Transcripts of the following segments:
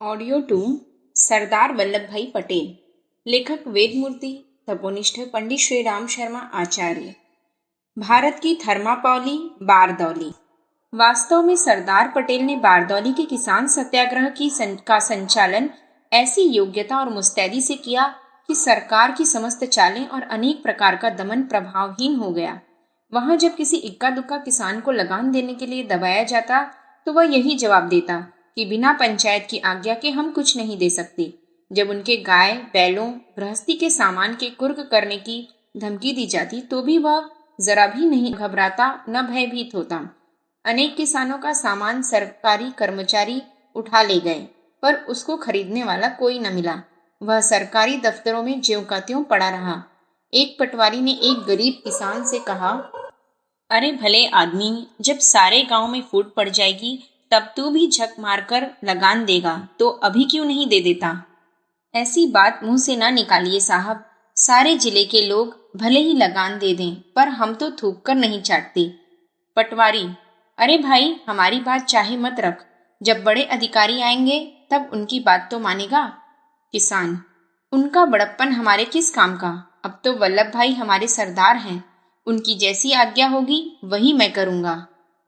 Audio 2 Sardar Vallabh भाई पटेल। लेखक वेदमूर्ति। तपोनिष्ठ पंडित श्री राम शर्मा आचार्य। भारत की थर्मापौली बारदौली। वास्तव में सरदार पटेल ने बारदौली के किसान सत्याग्रह का संचालन ऐसी योग्यता और मुस्तैदी से किया कि सरकार की समस्त चालें और अनेक प्रकार का दमन प्रभावहीन हो गया। वहां जब किसी इक्का दुक्का किसान को लगान देने के लिए दबाया जाता तो वह यही जवाब देता कि बिना पंचायत की आज्ञा के हम कुछ नहीं दे सकते। जब उनके गाय बैलों गृहस्थी के सामान के कुर्क करने की धमकी दी जाती तो भी वह जरा भी नहीं घबराता न भयभीत होता। अनेक किसानों का सामान सरकारी कर्मचारी उठा ले गए पर उसको खरीदने वाला कोई न मिला। वह सरकारी दफ्तरों में ज्यों का त्यों पड़ा रहा। एक पटवारी ने एक गरीब किसान से कहा, अरे भले आदमी, जब सारे गांव में फूट पड़ जाएगी तब तू भी झक मारकर लगान देगा तो अभी क्यों नहीं दे देता। ऐसी बात मुंह से ना निकालिए साहब। सारे जिले के लोग भले ही लगान दे दें पर हम तो थूक कर नहीं चाटते। पटवारी, अरे भाई, हमारी बात चाहे मत रख, जब बड़े अधिकारी आएंगे तब उनकी बात तो मानेगा। किसान, उनका बड़प्पन हमारे किस काम का। अब तो वल्लभ भाई हमारे सरदार हैं, उनकी जैसी आज्ञा होगी वही मैं करूंगा।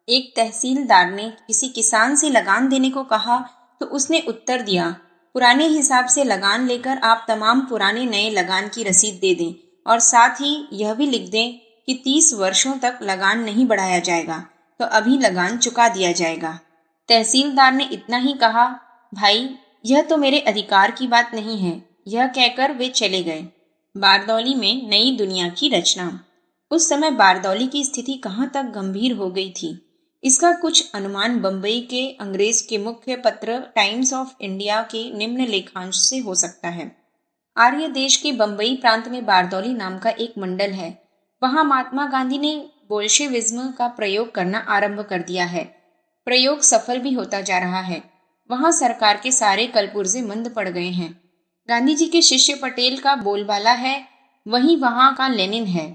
एक तहसीलदार ने किसी किसान से लगान देने को कहा तो उसने उत्तर दिया, पुराने हिसाब से लगान लेकर आप तमाम पुराने नए लगान की रसीद दे दें और साथ ही यह भी लिख दें कि 30 वर्षों तक लगान नहीं बढ़ाया जाएगा तो अभी लगान चुका दिया जाएगा। तहसीलदार ने इतना ही कहा, भाई यह तो मेरे अधिकार की बात नहीं है। यह कहकर वे चले गए। बारदौली में नई दुनिया की रचना। उस समय बारदौली की स्थिति कहाँ तक गंभीर हो गई थी इसका कुछ अनुमान बंबई के अंग्रेज के मुख्य पत्र टाइम्स ऑफ इंडिया के निम्न लेखांश से हो सकता है। आर्य देश के बंबई प्रांत में बारदौली नाम का एक मंडल है। वहां महात्मा गांधी ने बोल्शेविज्म का प्रयोग करना आरंभ कर दिया है। प्रयोग सफल भी होता जा रहा है। वहां सरकार के सारे कलपुर्जे मंद पड़ गए हैं। गांधी जी के शिष्य पटेल का बोलबाला है, वहीं वहां का लेनिन है।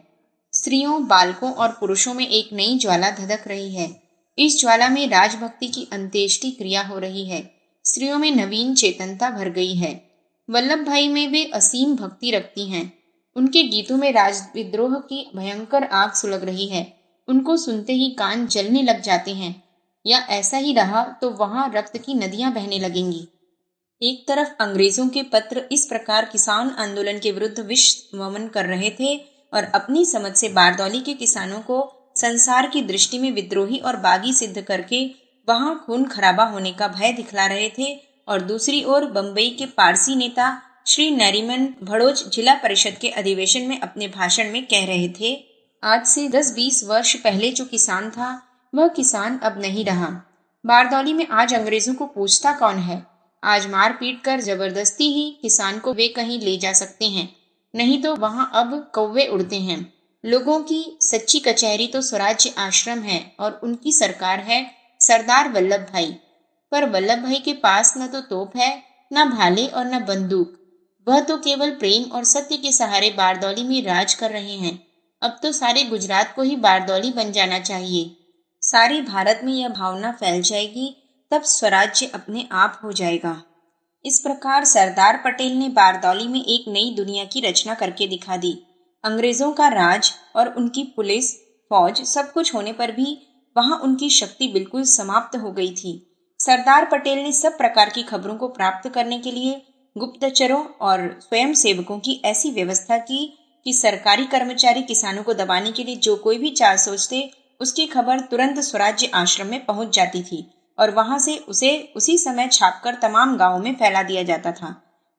स्त्रियों, बालकों और पुरुषों में एक नई ज्वाला धधक रही है। इस ज्वाला में राजभक्ति की अंत्येष्टि क्रिया हो रही है। स्त्रियों में नवीन चेतनता भर गई है। वल्लभ भाई में वे असीम भक्ति रखती हैं। उनके गीतों में राजविद्रोह की भयंकर आग सुलग रही है। उनको सुनते ही कान जलने लग जाते हैं, या ऐसा ही रहा तो वहां रक्त की नदियां बहने लगेंगी। एक तरफ अंग्रेजों के पत्र इस प्रकार किसान आंदोलन के विरुद्ध विष वमन कर रहे थे और अपनी समझ से बारदौली के किसानों को संसार की दृष्टि में विद्रोही और बागी सिद्ध करके वहां खून खराबा होने का भय दिखला रहे थे, और दूसरी ओर बंबई के पारसी नेता श्री नरीमन भड़ोच जिला परिषद के अधिवेशन में अपने भाषण में कह रहे थे, आज से 10-20 वर्ष पहले जो किसान था वह किसान अब नहीं रहा। बारदौली में आज अंग्रेजों को पूछता कौन है। आज मार पीट कर जबरदस्ती ही किसान को वे कहीं ले जा सकते हैं, नहीं तो वहां अब कौवे उड़ते हैं। लोगों की सच्ची कचहरी तो स्वराज्य आश्रम है और उनकी सरकार है सरदार वल्लभ भाई। पर वल्लभ भाई के पास न तो तोप है, न भाले और न बंदूक। वह तो केवल प्रेम और सत्य के सहारे बारदौली में राज कर रहे हैं। अब तो सारे गुजरात को ही बारदौली बन जाना चाहिए। सारे भारत में यह भावना फैल जाएगी, तब स्वराज्य अपने आप हो जाएगा। इस प्रकार सरदार पटेल ने बारदौली में एक नई दुनिया की रचना करके दिखा दी। अंग्रेजों का राज और उनकी पुलिस फौज सब कुछ होने पर भी वहां उनकी शक्ति बिल्कुल समाप्त हो गई थी। सरदार पटेल ने सब प्रकार की खबरों को प्राप्त करने के लिए गुप्तचरों और स्वयं सेवकों की ऐसी व्यवस्था की कि सरकारी कर्मचारी किसानों को दबाने के लिए जो कोई भी चाल सोचते उसकी खबर तुरंत स्वराज्य आश्रम में पहुंच जाती थी और वहां से उसे उसी समय छापकर तमाम गांवों में फैला दिया जाता था।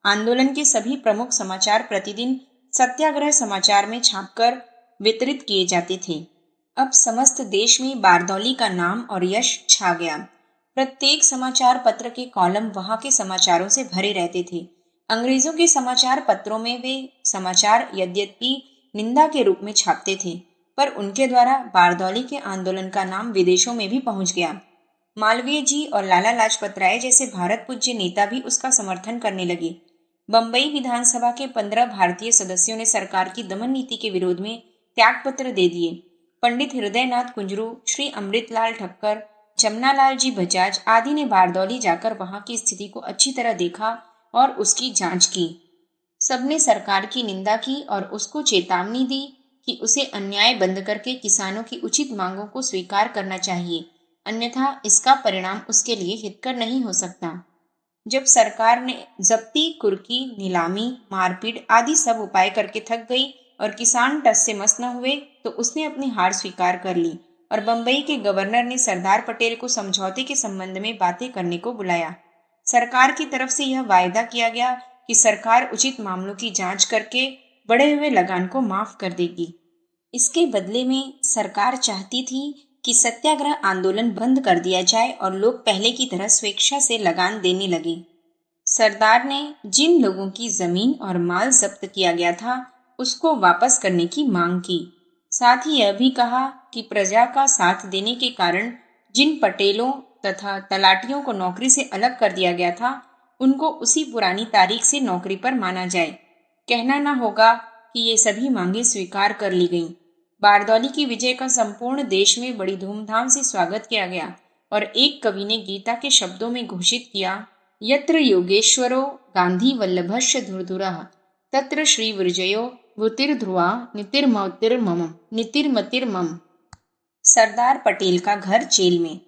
आंदोलन के सभी प्रमुख समाचार प्रतिदिन सत्याग्रह समाचार में छापकर वितरित किए जाते थे। अब समस्त देश में बारदौली का नाम और यश छा गया। प्रत्येक समाचार पत्र के कॉलम वहां के समाचारों से भरे रहते थे। अंग्रेजों के समाचार पत्रों में वे समाचार यद्यपि निंदा के रूप में छापते थे, पर उनके द्वारा बारदौली के आंदोलन का नाम विदेशों में भी पहुंच गया। मालवीय जी और लाला लाजपत राय जैसे भारत पूज्य नेता भी उसका समर्थन करने लगे। बंबई विधानसभा के 15 भारतीय सदस्यों ने सरकार की दमन नीति के विरोध में त्यागपत्र दे दिए। पंडित हृदयनाथ कुंजरू, श्री अमृतलाल ठक्कर, जमनालाल जी बजाज आदि ने बारदौली जाकर वहां की स्थिति को अच्छी तरह देखा और उसकी जांच की। सबने सरकार की निंदा की और उसको चेतावनी दी कि उसे अन्याय बंद करके किसानों की उचित मांगों को स्वीकार करना चाहिए, अन्यथा इसका परिणाम उसके लिए हितकर नहीं हो सकता। जब सरकार ने जब्ती, कुर्की, नीलामी, मारपीट आदि सब उपाय करके थक गई और किसान टस से मस न हुए, तो उसने अपनी हार स्वीकार कर ली और बंबई के गवर्नर ने सरदार पटेल को समझौते के संबंध में बातें करने को बुलाया। सरकार की तरफ से यह वायदा किया गया कि सरकार उचित मामलों की जांच करके बढ़े हुए लगान को माफ कर देगी। इसके बदले में सरकार चाहती थी कि सत्याग्रह आंदोलन बंद कर दिया जाए और लोग पहले की तरह स्वेच्छा से लगान देने लगे। सरदार ने जिन लोगों की जमीन और माल जब्त किया गया था उसको वापस करने की मांग की। साथ ही यह भी कहा कि प्रजा का साथ देने के कारण जिन पटेलों तथा तलाटियों को नौकरी से अलग कर दिया गया था उनको उसी पुरानी तारीख से नौकरी पर माना जाए। कहना न होगा कि ये सभी मांगे स्वीकार कर ली गईं। बारदौली की विजय का संपूर्ण देश में बड़ी धूमधाम से स्वागत किया गया और एक कवि ने गीता के शब्दों में घोषित किया, यत्र योगेश्वरो गांधी वल्लभस्य धुरधुरः तत्र श्री विजयो भूतिर्ध्रुवा नीतिर्मतिर्मम। सरदार पटेल का घर जेल में।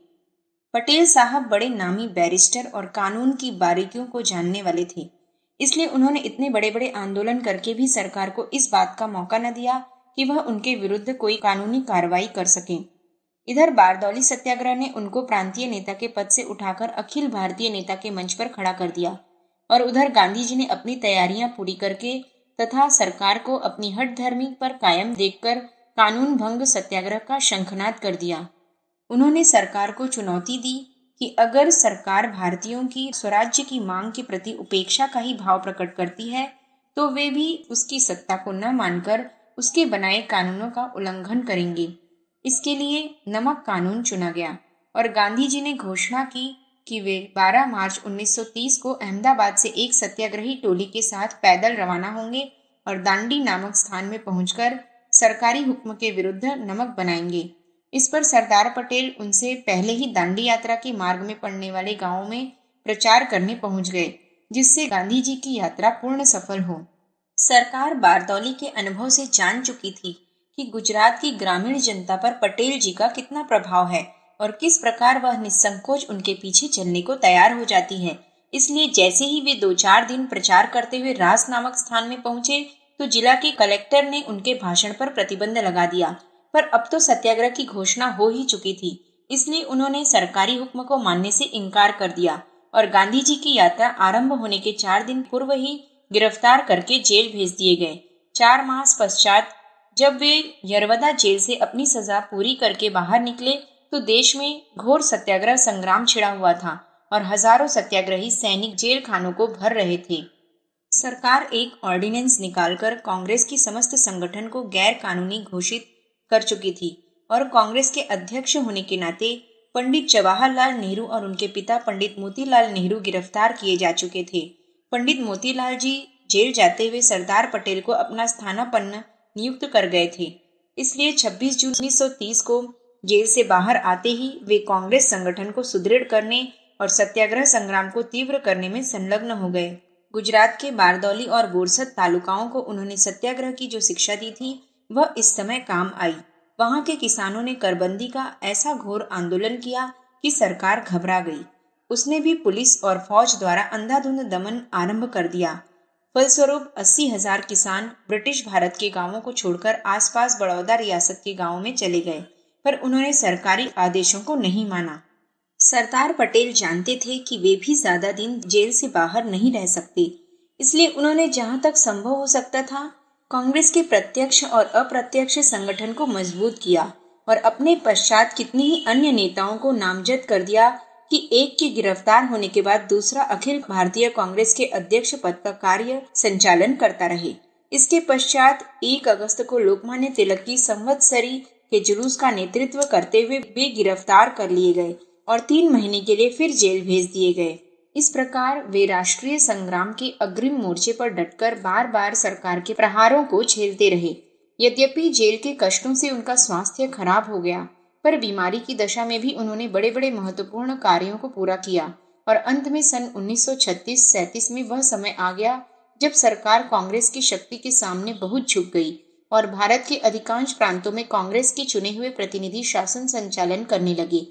पटेल साहब बड़े नामी बैरिस्टर और कानून की बारीकियों को जानने वाले थे, इसलिए उन्होंने इतने बड़े बड़े आंदोलन करके भी सरकार को इस बात का मौका न दिया कि वह उनके विरुद्ध कोई कानूनी कार्रवाई कर सके। इधर बारदौली सत्याग्रह ने उनको प्रांतीय नेता के पद से उठाकर अखिल भारतीय नेता के मंच पर खड़ा कर दिया और उधर गांधी जी ने अपनी तैयारियां पूरी करके तथा सरकार को अपनी हठधर्मी पर कायम देखकर कानून भंग सत्याग्रह का शंखनाद कर दिया। उन्होंने सरकार को चुनौती दी कि अगर सरकार भारतीयों की स्वराज्य की मांग के प्रति उपेक्षा का ही भाव प्रकट करती है तो वे भी उसकी सत्ता को न मानकर उसके बनाए कानूनों का उल्लंघन करेंगे। इसके लिए नमक कानून चुना गया और गांधी जी ने घोषणा की कि वे 12 मार्च 1930 को अहमदाबाद से एक सत्याग्रही टोली के साथ पैदल रवाना होंगे और दांडी नामक स्थान में पहुंचकर सरकारी हुक्म के विरुद्ध नमक बनाएंगे। इस पर सरदार पटेल उनसे पहले ही दांडी यात्रा के मार्ग में पड़ने वाले गांवों में प्रचार करने पहुंच गए, जिससे गांधी जी की यात्रा पूर्ण सफल हो। सरकार बारदौली के अनुभव से जान चुकी थी कि गुजरात की ग्रामीण जनता पर पटेल जी का कितना प्रभाव है और किस प्रकार वह निसंकोच उनके पीछे चलने को तैयार हो जाती है। इसलिए जैसे ही वे 2-4 दिन प्रचार करते हुए रास नामक स्थान में पहुंचे तो जिला के कलेक्टर ने उनके भाषण पर प्रतिबंध लगा दिया। पर अब तो सत्याग्रह की घोषणा हो ही चुकी थी, इसलिए उन्होंने सरकारी हुक्म को मानने से इनकार कर दिया और गांधी जी की यात्रा आरंभ होने के 4 दिन पूर्व ही गिरफ्तार करके जेल भेज दिए गए। 4 मास पश्चात जब वे यरवदा जेल से अपनी सजा पूरी करके बाहर निकले तो देश में घोर सत्याग्रह संग्राम छिड़ा हुआ था और हजारों सत्याग्रही सैनिक जेल खानों को भर रहे थे। सरकार एक ऑर्डिनेंस निकालकर कांग्रेस की समस्त संगठन को गैर कानूनी घोषित कर चुकी थी और कांग्रेस के अध्यक्ष होने के नाते पंडित जवाहरलाल नेहरू और उनके पिता पंडित मोतीलाल नेहरू गिरफ्तार किए जा चुके थे। पंडित मोतीलाल जी जेल जाते हुए सरदार पटेल को अपना स्थानापन्न नियुक्त कर गए थे, इसलिए 26 जून 1930 को जेल से बाहर आते ही वे कांग्रेस संगठन को सुदृढ़ करने और सत्याग्रह संग्राम को तीव्र करने में संलग्न हो गए। गुजरात के बारदौली और बोरसद तालुकाओं को उन्होंने सत्याग्रह की जो शिक्षा दी थी वह इस समय काम आई। वहां के किसानों ने करबंदी का ऐसा घोर आंदोलन किया कि सरकार घबरा गई। उसने भी पुलिस और फौज द्वारा अंधाधुंध दमन आरंभ कर दिया। फलस्वरूप 80,000 किसान ब्रिटिश भारत के गांवों को छोड़कर आसपास बड़ौदा रियासत के गांवों में चले गए, पर उन्होंने सरकारी आदेशों को नहीं माना। सरदार पटेल जानते थे कि वे भी ज्यादा दिन जेल से बाहर नहीं रह सकते, इसलिए उन्होंने जहां तक संभव हो सकता था कांग्रेस के प्रत्यक्ष और अप्रत्यक्ष संगठन को मजबूत किया और अपने पश्चात कितने ही अन्य नेताओं को नामजद कर दिया कि एक के गिरफ्तार होने के बाद दूसरा अखिल भारतीय कांग्रेस के अध्यक्ष पद का कार्य संचालन करता रहे। इसके पश्चात 1 अगस्त को लोकमान्य तिलक की संवत्सरी के जुलूस का नेतृत्व करते हुए वे गिरफ्तार कर लिए गए और 3 महीने के लिए फिर जेल भेज दिए गए। इस प्रकार वे राष्ट्रीय संग्राम के अग्रिम मोर्चे पर डटकर बार बार सरकार के प्रहारों को झेलते रहे। यद्यपि जेल के कष्टों से उनका स्वास्थ्य खराब हो गया, पर बीमारी की दशा में भी उन्होंने बड़े बड़े महत्वपूर्ण कार्यों को पूरा किया और अंत में सन 1936-37 में वह समय आ गया जब सरकार कांग्रेस की शक्ति के सामने बहुत झुक गई और भारत के अधिकांश प्रांतों में कांग्रेस के चुने हुए प्रतिनिधि शासन संचालन करने लगे।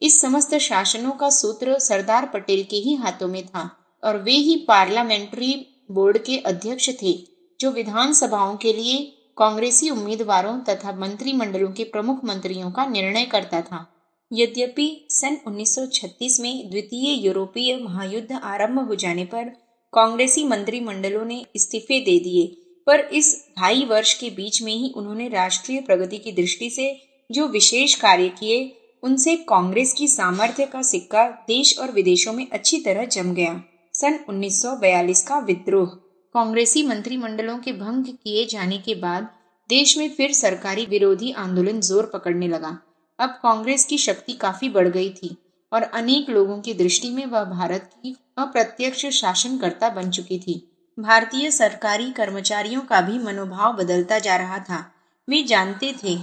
इस समस्त शासनों का सूत्र सरदार पटेल के ही हाथों में था और वे ही पार्लियामेंट्री बोर्ड के अध्यक्ष थे जो विधानसभाओं के लिए कांग्रेसी उम्मीदवारों तथा मंत्रिमंडलों के प्रमुख मंत्रियों का निर्णय करता था। यद्यपि सन 1936 में द्वितीय यूरोपीय महायुद्ध आरंभ हो जाने पर कांग्रेसी मंत्रिमंडलों ने इस्तीफे दे दिए, पर इस 2.5 वर्ष के बीच में ही उन्होंने राष्ट्रीय प्रगति की दृष्टि से जो विशेष कार्य किए उनसे कांग्रेस की सामर्थ्य का सिक्का देश और विदेशों में अच्छी तरह जम गया। सन 1942 का विद्रोह। कांग्रेसी मंत्रिमंडलों के भंग किए जाने के बाद देश में फिर सरकारी विरोधी आंदोलन जोर पकड़ने लगा। अब कांग्रेस की शक्ति काफी बढ़ गई थी और अनेक लोगों की दृष्टि में वह भारत की अप्रत्यक्ष शासनकर्ता बन चुकी थी। भारतीय सरकारी कर्मचारियों का भी मनोभाव बदलता जा रहा था। वे जानते थे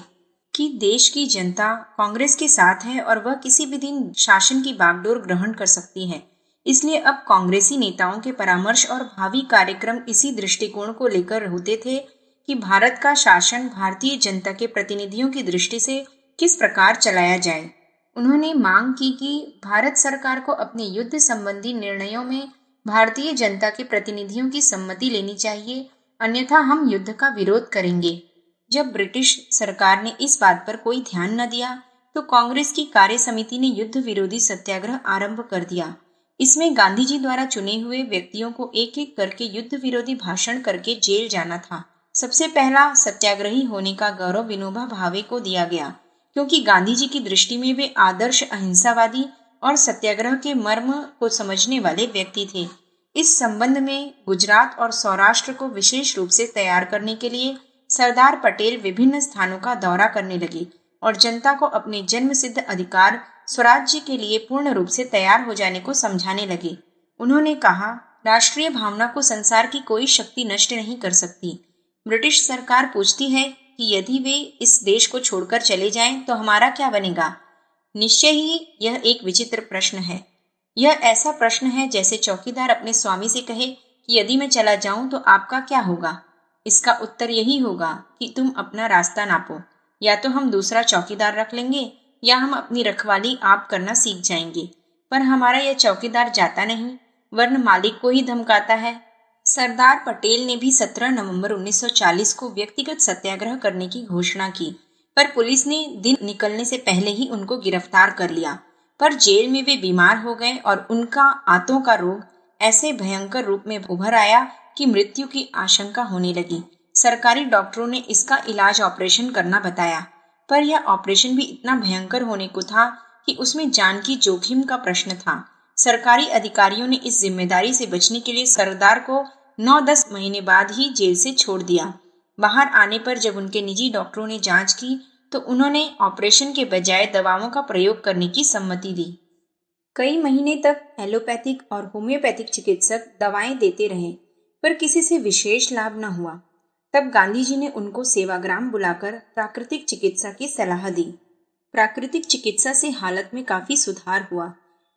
कि देश की जनता कांग्रेस के साथ है और वह किसी भी दिन शासन की बागडोर ग्रहण कर सकती है। इसलिए अब कांग्रेसी नेताओं के परामर्श और भावी कार्यक्रम इसी दृष्टिकोण को लेकर होते थे कि भारत का शासन भारतीय जनता के प्रतिनिधियों की दृष्टि से किस प्रकार चलाया जाए। उन्होंने मांग की कि भारत सरकार को अपने युद्ध संबंधी निर्णयों में भारतीय जनता के प्रतिनिधियों की सम्मति लेनी चाहिए, अन्यथा हम युद्ध का विरोध करेंगे। जब ब्रिटिश सरकार ने इस बात पर कोई ध्यान न दिया तो कांग्रेस की कार्य समिति ने युद्ध विरोधी सत्याग्रह आरंभ कर दिया। इसमें गांधी जी द्वारा चुने हुए व्यक्तियों को एक एक करके युद्ध विरोधी भाषण करके जेल जाना था। सबसे पहला सत्याग्रही होने का गौरव विनोबा भावे को दिया गया, क्योंकि गांधी जी की दृष्टि में वे आदर्श अहिंसावादी और सत्याग्रह के मर्म को समझने वाले व्यक्ति थे। इस संबंध में गुजरात और सौराष्ट्र को विशेष रूप से तैयार करने के लिए सरदार पटेल विभिन्न स्थानों का दौरा करने लगे और जनता को अपने जन्म सिद्ध अधिकार स्वराज्य के लिए पूर्ण रूप से तैयार हो जाने को समझाने लगे। उन्होंने कहा, राष्ट्रीय भावना को संसार की कोई शक्ति नष्ट नहीं कर सकती। ब्रिटिश सरकार पूछती है कि यदि वे इस देश को छोड़कर चले जाएं तो हमारा क्या बनेगा? निश्चय ही यह एक विचित्र प्रश्न है। यह ऐसा प्रश्न है जैसे चौकीदार अपने स्वामी से कहे कि यदि मैं चला जाऊं तो आपका क्या होगा? इसका उत्तर यही होगा कि तुम अपना रास्ता नापो, या तो हम दूसरा चौकीदार रख लेंगे या हम अपनी रखवाली आप करना सीख जाएंगे। पर हमारा यह चौकीदार जाता नहीं, वरन मालिक को ही धमकाता है। सरदार पटेल ने भी 17 नवंबर 1940 को व्यक्तिगत सत्याग्रह करने की घोषणा की, पर पुलिस ने दिन निकलने से पहले ही उनको गिरफ्तार कर लिया। पर जेल में वे बीमार हो गए और उनका आंतों का रोग ऐसे भयंकर रूप में उभर आया कि मृत्यु की आशंका होने लगी। सरकारी डॉक्टरों ने इसका इलाज ऑपरेशन करना बताया, पर यह ऑपरेशन भी इतना भयंकर होने को था कि उसमें जान की जोखिम का प्रश्न था। सरकारी अधिकारियों ने इस जिम्मेदारी से बचने के लिए सरदार को 9-10 महीने बाद ही जेल से छोड़ दिया। बाहर आने पर जब उनके निजी डॉक्टरों ने जांच की तो उन्होंने ऑपरेशन के बजाय दवाओं का प्रयोग करने की सम्मति दी। कई महीने तक एलोपैथिक और होम्योपैथिक चिकित्सक दवाएं देते रहे, पर किसी से विशेष लाभ न हुआ। तब गांधी जी ने उनको सेवाग्राम बुलाकर प्राकृतिक चिकित्सा की सलाह दी। प्राकृतिक चिकित्सा से हालत में काफी सुधार हुआ,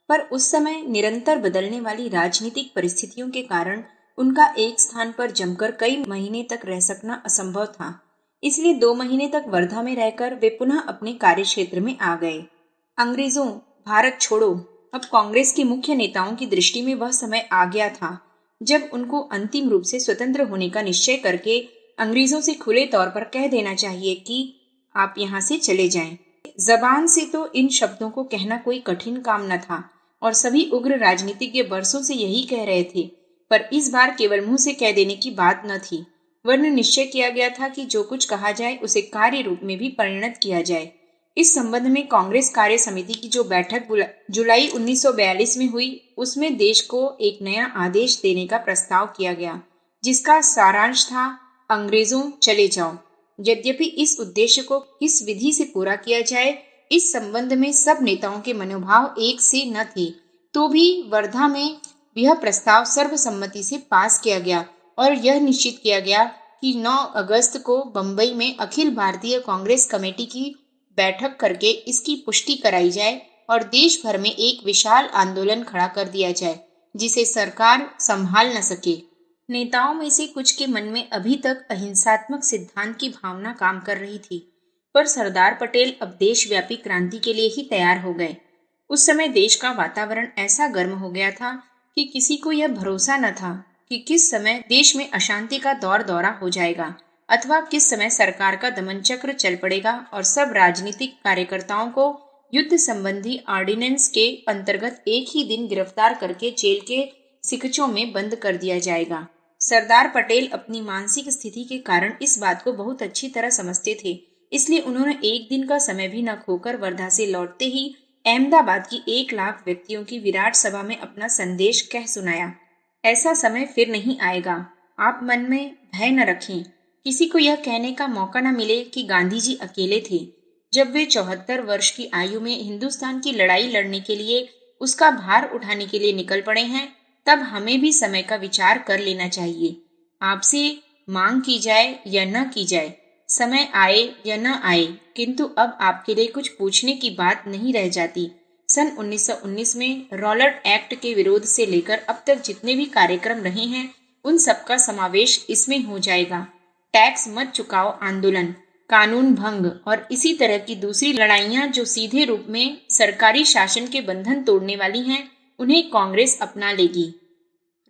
पर उस समय निरंतर बदलने वाली राजनीतिक परिस्थितियों के कारण उनका एक स्थान पर जमकर कई महीने तक रह सकना असंभव था। इसलिए 2 महीने तक वर्धा में रहकर वे पुनः अपने कार्यक्षेत्र में आ गए। अंग्रेजों, भारत छोड़ो। अब कांग्रेस के मुख्य नेताओं की दृष्टि में वह समय आ गया था जब उनको अंतिम रूप से स्वतंत्र होने का निश्चय करके अंग्रेजों से खुले तौर पर कह देना चाहिए कि आप यहाँ से चले जाएं। जबान से तो इन शब्दों को कहना कोई कठिन काम न था और सभी उग्र राजनीतिज्ञ बरसों से यही कह रहे थे, पर इस बार केवल मुंह से कह देने की बात न थी, वरन निश्चय किया गया था कि जो कुछ कहा जाए उसे कार्य रूप में भी परिणत किया जाए। इस संबंध में कांग्रेस कार्य समिति की जो बैठक जुलाई 1942 में हुई, उसमें देश को एक नया आदेश देने का प्रस्ताव किया गया, जिसका सारांश था, अंग्रेजों चले जाओ। यद्यपि इस उद्देश्य को किस विधि से पूरा किया जाए, इस संबंध में सब नेताओं के मनोभाव एक से न थे, तो भी वर्धा में यह प्रस्ताव सर्वसम्मति से पास किया गया और यह निश्चित किया गया कि 9 अगस्त को बंबई में अखिल भारतीय कांग्रेस कमेटी की बैठक करके इसकी पुष्टि कराई जाए और देश भर में एक विशाल आंदोलन खड़ा कर दिया जाए जिसे सरकार संभाल न सके। नेताओं में से कुछ के मन में अभी तक अहिंसात्मक सिद्धांत की भावना काम कर रही थी, पर सरदार पटेल अब देशव्यापी क्रांति के लिए ही तैयार हो गए। उस समय देश का वातावरण ऐसा गर्म हो गया था कि किसी को यह भरोसा न था कि किस समय देश में अशांति का दौर दौरा हो जाएगा अथवा किस समय सरकार का दमन चक्र चल पड़ेगा और सब राजनीतिक कार्यकर्ताओं को युद्ध संबंधी ऑर्डिनेंस के अंतर्गत एक ही दिन गिरफ्तार करके जेल के सिकचों में बंद कर दिया जाएगा। सरदार पटेल अपनी मानसिक स्थिति के कारण इस बात को बहुत अच्छी तरह समझते थे, इसलिए उन्होंने एक दिन का समय भी न खोकर वर्धा से लौटते ही अहमदाबाद की 1 लाख व्यक्तियों की विराट सभा में अपना संदेश कह सुनाया। ऐसा समय फिर नहीं आएगा। आप मन में भय न रखें। किसी को यह कहने का मौका न मिले कि गांधी जी अकेले थे। जब वे 74 वर्ष की आयु में हिंदुस्तान की लड़ाई लड़ने के लिए, उसका भार उठाने के लिए निकल पड़े हैं, तब हमें भी समय का विचार कर लेना चाहिए। आपसे मांग की जाए या न की जाए, समय आए या न आए, किंतु अब आपके लिए कुछ पूछने की बात नहीं रह जाती। सन 1919 में रॉलर्ट एक्ट के विरोध से लेकर अब तक जितने भी कार्यक्रम रहे हैं, उन सबका समावेश इसमें हो जाएगा। टैक्स मत चुकाओ आंदोलन, कानून भंग और इसी तरह की दूसरी लड़ाइयां जो सीधे रूप में सरकारी शासन के बंधन तोड़ने वाली हैं, उन्हें कांग्रेस अपना लेगी।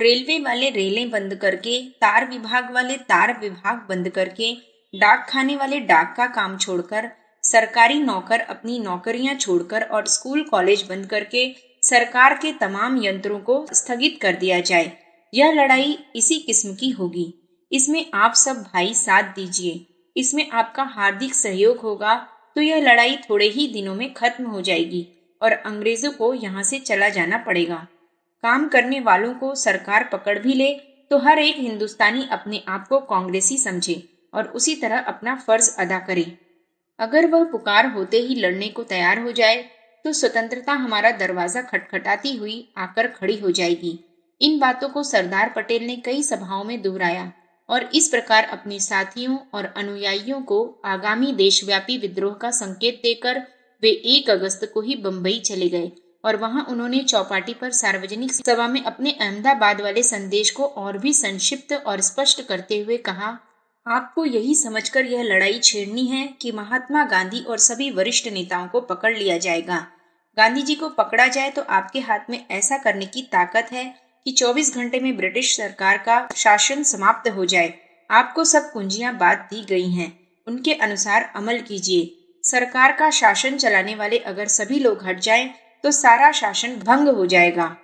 रेलवे वाले रेलें बंद करके, तार विभाग वाले तार विभाग बंद करके, डाक खाने वाले डाक का काम छोड़कर, सरकारी नौकर अपनी नौकरियां छोड़कर और स्कूल कॉलेज बंद करके सरकार के तमाम यंत्रों को स्थगित कर दिया जाए। यह लड़ाई इसी किस्म की होगी। इसमें आप सब भाई साथ दीजिए। इसमें आपका हार्दिक सहयोग होगा तो यह लड़ाई थोड़े ही दिनों में खत्म हो जाएगी और अंग्रेजों को यहाँ से चला जाना पड़ेगा। काम करने वालों को सरकार पकड़ भी ले तो हर एक हिंदुस्तानी अपने आप को कांग्रेसी समझे और उसी तरह अपना फर्ज अदा करे। अगर वह पुकार होते ही लड़ने को तैयार हो जाए तो स्वतंत्रता हमारा दरवाजा खटखटाती हुई आकर खड़ी हो जाएगी। इन बातों को सरदार पटेल ने कई सभाओं में दोहराया और इस प्रकार अपने साथियों और अनुयायियों को आगामी देशव्यापी विद्रोह का संकेत देकर वे 1 अगस्त को ही बंबई चले गए और वहां उन्होंने चौपाटी पर सार्वजनिक सभा में अपने अहमदाबाद वाले संदेश को और भी संक्षिप्त और स्पष्ट करते हुए कहा, आपको यही समझकर यह लड़ाई छेड़नी है कि महात्मा गांधी और सभी वरिष्ठ नेताओं को पकड़ लिया जाएगा। गांधी जी को पकड़ा जाए तो आपके हाथ में ऐसा करने की ताकत है कि 24 घंटे में ब्रिटिश सरकार का शासन समाप्त हो जाए। आपको सब कुंजियां बात दी गई हैं, उनके अनुसार अमल कीजिए। सरकार का शासन चलाने वाले अगर सभी लोग हट जाएं तो सारा शासन भंग हो जाएगा।